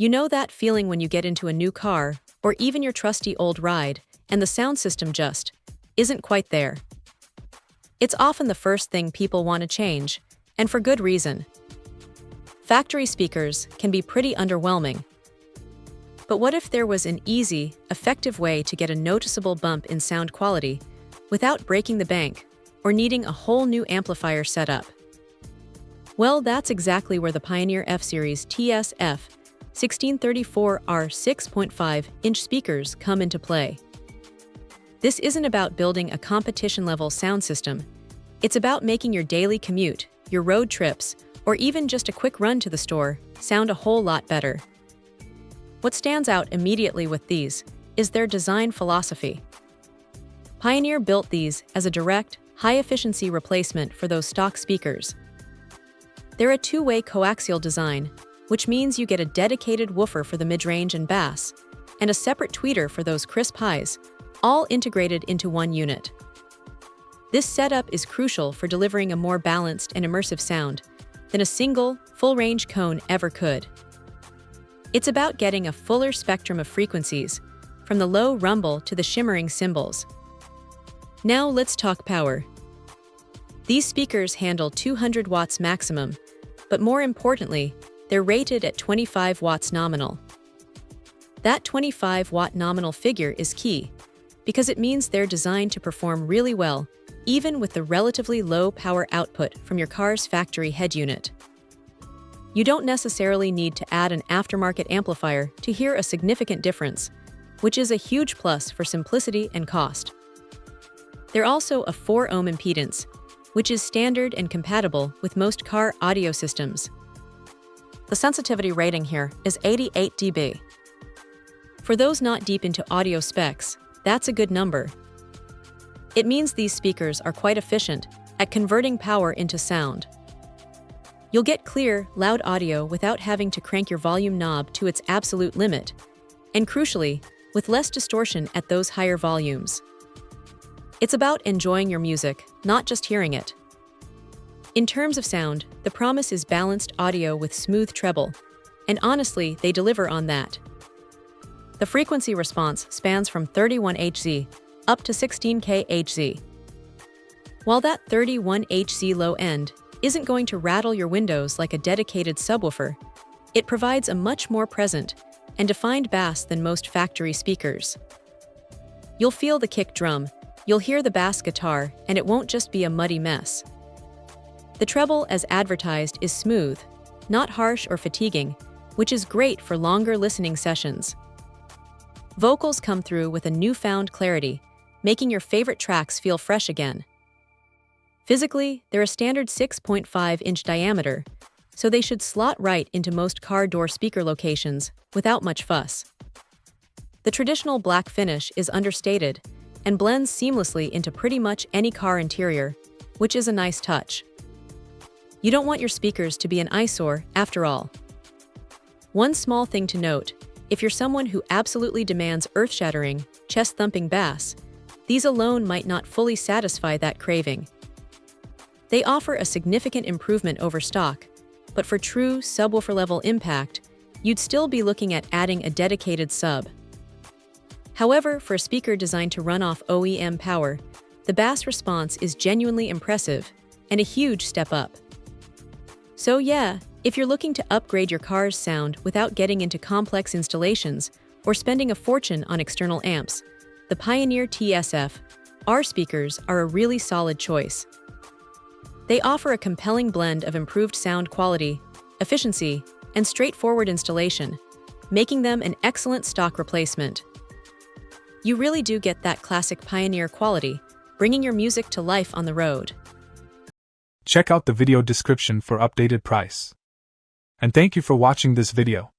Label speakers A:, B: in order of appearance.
A: You know that feeling when you get into a new car, or even your trusty old ride, and the sound system just isn't quite there. It's often the first thing people want to change, and for good reason. Factory speakers can be pretty underwhelming. But what if there was an easy, effective way to get a noticeable bump in sound quality without breaking the bank or needing a whole new amplifier setup? Well, that's exactly where the Pioneer F-Series TS-F1634R 6.5-inch speakers come into play. This isn't about building a competition-level sound system. It's about making your daily commute, your road trips, or even just a quick run to the store sound a whole lot better. What stands out immediately with these is their design philosophy. Pioneer built these as a direct, high-efficiency replacement for those stock speakers. They're a two-way coaxial design, which means you get a dedicated woofer for the mid-range and bass, and a separate tweeter for those crisp highs, all integrated into one unit. This setup is crucial for delivering a more balanced and immersive sound than a single, full-range cone ever could. It's about getting a fuller spectrum of frequencies, from the low rumble to the shimmering cymbals. Now let's talk power. These speakers handle 200 watts maximum, but more importantly, they're rated at 25 watts nominal. That 25-watt nominal figure is key, because it means they're designed to perform really well, even with the relatively low power output from your car's factory head unit. You don't necessarily need to add an aftermarket amplifier to hear a significant difference, which is a huge plus for simplicity and cost. They're also a 4-ohm impedance, which is standard and compatible with most car audio systems. The sensitivity rating here is 88 dB. For those not deep into audio specs, that's a good number. It means these speakers are quite efficient at converting power into sound. You'll get clear, loud audio without having to crank your volume knob to its absolute limit, and crucially, with less distortion at those higher volumes. It's about enjoying your music, not just hearing it. In terms of sound, the promise is balanced audio with smooth treble, and honestly, they deliver on that. The frequency response spans from 31 Hz up to 16 kHz. While that 31 Hz low end isn't going to rattle your windows like a dedicated subwoofer, it provides a much more present and defined bass than most factory speakers. You'll feel the kick drum, you'll hear the bass guitar, and it won't just be a muddy mess. The treble, as advertised, is smooth, not harsh or fatiguing, which is great for longer listening sessions. Vocals come through with a newfound clarity, making your favorite tracks feel fresh again. Physically, they're a standard 6.5-inch diameter, so they should slot right into most car door speaker locations without much fuss. The traditional black finish is understated and blends seamlessly into pretty much any car interior, which is a nice touch. You don't want your speakers to be an eyesore, after all. One small thing to note: if you're someone who absolutely demands earth-shattering, chest-thumping bass, these alone might not fully satisfy that craving. They offer a significant improvement over stock, but for true subwoofer-level impact, you'd still be looking at adding a dedicated sub. However, for a speaker designed to run off OEM power, the bass response is genuinely impressive and a huge step up. So yeah, if you're looking to upgrade your car's sound without getting into complex installations or spending a fortune on external amps, the Pioneer TS-F speakers are a really solid choice. They offer a compelling blend of improved sound quality, efficiency, and straightforward installation, making them an excellent stock replacement. You really do get that classic Pioneer quality, bringing your music to life on the road.
B: Check out the video description for updated price. And thank you for watching this video.